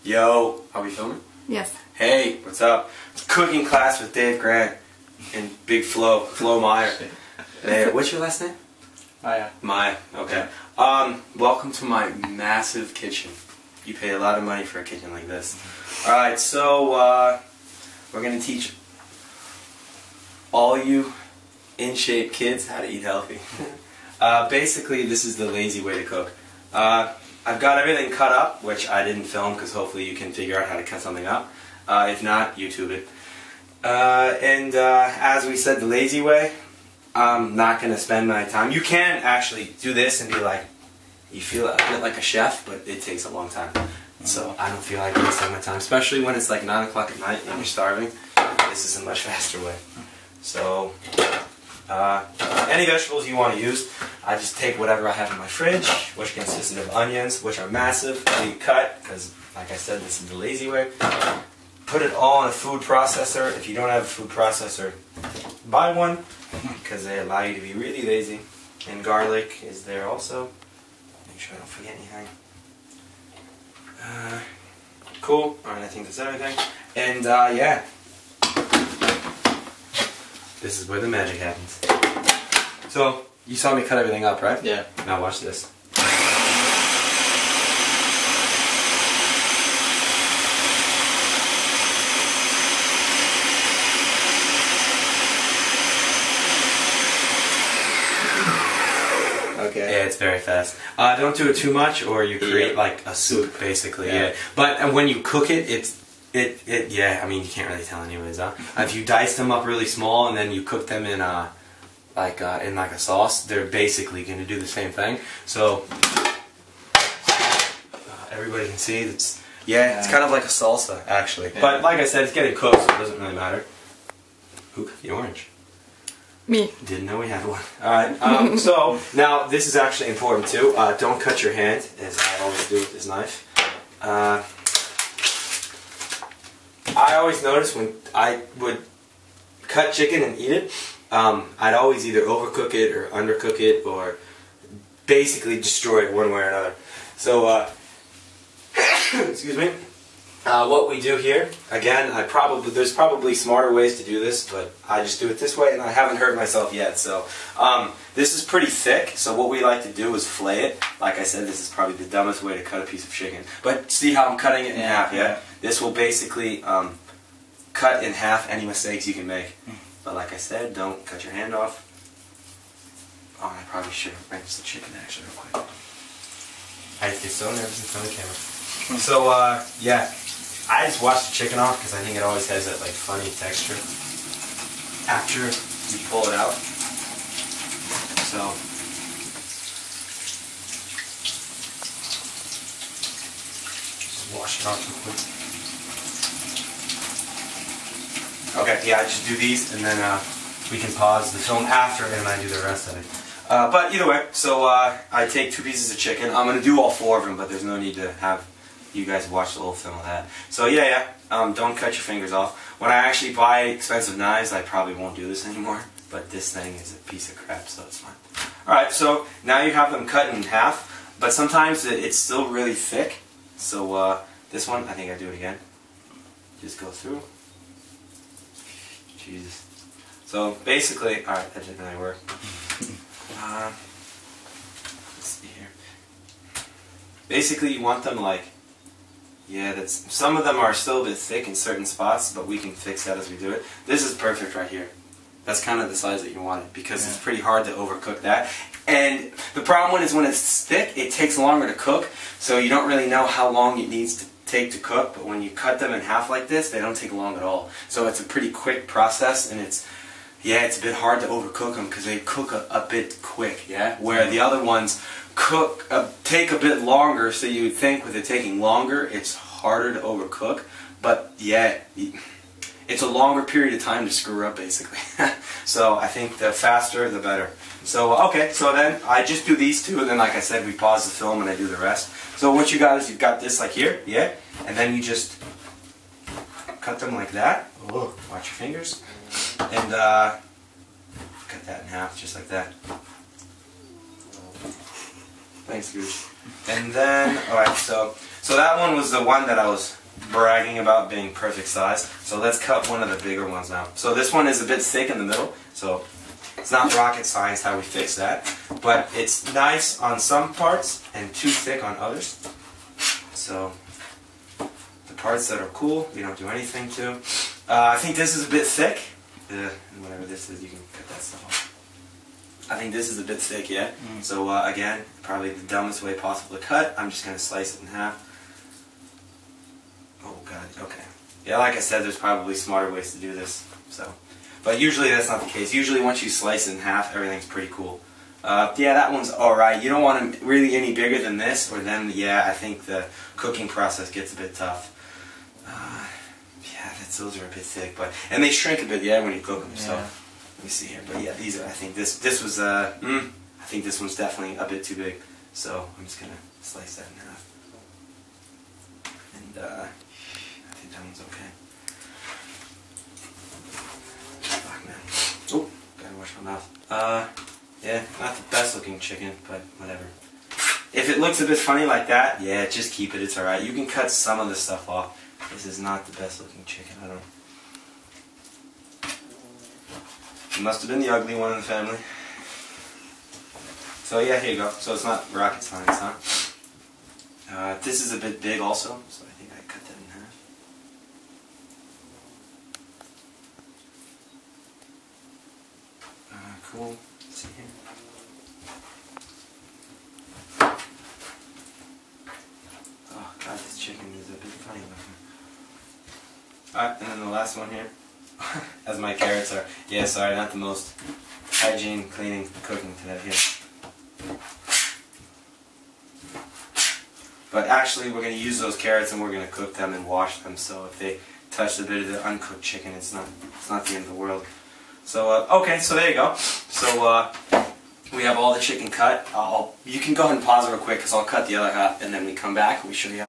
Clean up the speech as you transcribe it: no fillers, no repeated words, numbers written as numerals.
Yo, are we filming? Yes. Hey, what's up? It's cooking class with Dave Grant and Big Flo Meyer. Hey, what's your last name? Maya. Maya, okay. Welcome to my massive kitchen. You pay a lot of money for a kitchen like this. Alright, so, we're gonna teach all you in-shape kids how to eat healthy. Basically, this is the lazy way to cook. I've got everything cut up, which I didn't film because hopefully you can figure out how to cut something up. If not, YouTube it. As we said, the lazy way, I'm not going to spend my time. You can actually do this and be like, you feel a bit like a chef, but it takes a long time. So I don't feel like wasting my time, especially when it's like 9 o'clock at night and you're starving. This is a much faster way. So, any vegetables you want to use, I just take whatever I have in my fridge, which consists of onions, which are massive, cut, because like I said, this is the lazy way. Put it all in a food processor. If you don't have a food processor, buy one, because they allow you to be really lazy. And garlic is there also. Make sure I don't forget anything. Cool. Alright, I think that's everything. And yeah. This is where the magic happens. So, you saw me cut everything up, right? Yeah. Now watch this. Okay. Yeah, it's very fast. Don't do it too much, or you create like a soup, basically. Yeah. But when you cook it, yeah. I mean, you can't really tell anyways, huh? If you dice them up really small and then you cook them in like a sauce, they're basically going to do the same thing. So everybody can see it's it's kind of like a salsa actually. Yeah. But like I said, it's getting cooked, so it doesn't really matter. Who cut the orange? Me. Didn't know we had one. Alright, so now this is actually important too. Don't cut your hand, as I always do with this knife. I always noticed when I would cut chicken and eat it, I'd always either overcook it or undercook it or basically destroy it one way or another. So, excuse me. What we do here, again, there's probably smarter ways to do this, but I just do it this way, and I haven't hurt myself yet. So, this is pretty thick, so what we like to do is flay it. Like I said, this is probably the dumbest way to cut a piece of chicken. But see how I'm cutting it in half, yeah? This will basically cut in half any mistakes you can make. But like I said, don't cut your hand off. Oh, I probably should rinse the chicken actually real quick. I just get so nervous in front of the camera. So, yeah. I just wash the chicken off because I think it always has that like funny texture after you pull it out. So just wash it off real quick. Okay, yeah, I just do these and then we can pause the film after and I do the rest of it. But either way, so I take 2 pieces of chicken. I'm going to do all 4 of them, but there's no need to have you guys watch the whole film of that. So yeah, don't cut your fingers off. When I actually buy expensive knives, I probably won't do this anymore. But this thing is a piece of crap, so it's fine. Alright, so now you have them cut in half, but sometimes it's still really thick. So this one, I think I do it again. Just go through. Jesus. So basically, alright, that didn't really work. Let's see here. Basically, you want them like, some of them are still a bit thick in certain spots, but we can fix that as we do it. This is perfect right here. That's kind of the size that you want it, because it's pretty hard to overcook that. And the problem is when it's thick, it takes longer to cook, so you don't really know how long it needs to take to cook, but when you cut them in half like this, they don't take long at all. So it's a pretty quick process, and it's a bit hard to overcook them because they cook a bit quick, where the other ones take a bit longer, so you would think with it taking longer, it's harder to overcook, but yeah, it's a longer period of time to screw up, basically. So I think the faster, the better. So, okay, so then I just do these 2, and then like I said, we pause the film and I do the rest. So what you got is you've got this like here, and then you just cut them like that. Oh, watch your fingers. And cut that in half, just like that. Thanks, Gooch. And then, alright, so So that one was the one that I was bragging about being perfect size. So let's cut one of the bigger ones now. So this one is a bit thick in the middle, so it's not rocket science how we fix that, but it's nice on some parts and too thick on others. So the parts that are cool, we don't do anything to. I think this is a bit thick. And whatever this is, you can cut that stuff off. I think this is a bit thick, yeah? So again, probably the dumbest way possible to cut. I'm just going to slice it in half. Oh god, okay. Yeah, like I said, there's probably smarter ways to do this. So, but usually that's not the case. Usually once you slice it in half, everything's pretty cool. Yeah, that one's alright. You don't want them really any bigger than this, or then, yeah, I think the cooking process gets a bit tough. Yeah, those are a bit thick, and they shrink a bit, yeah, when you cook them, so. Let me see here, but yeah, these are, I think this was, I think this one's definitely a bit too big, so I'm just going to slice that in half. And, I think that one's okay. Fuck, man. Oh, gotta wash my mouth. Yeah, not the best looking chicken, but whatever. If it looks a bit funny like that, yeah, just keep it, it's alright. You can cut some of the stuff off. This is not the best looking chicken, I don't know. It must have been the ugly one in the family. So yeah, here you go. So it's not rocket science, huh? This is a bit big also, so I think I cut that in half. Cool. Let's see here. Oh god, this chicken is a bit funny looking. Alright, and then the last one here. As my carrots are. Yeah, sorry, not the most hygiene, cleaning, cooking today here. But actually, we're going to use those carrots and we're going to cook them and wash them. So if they touch a bit of the uncooked chicken, it's not the end of the world. So okay, so there you go. So we have all the chicken cut. You can go ahead and pause it real quick because I'll cut the other half and then we come back and we show you.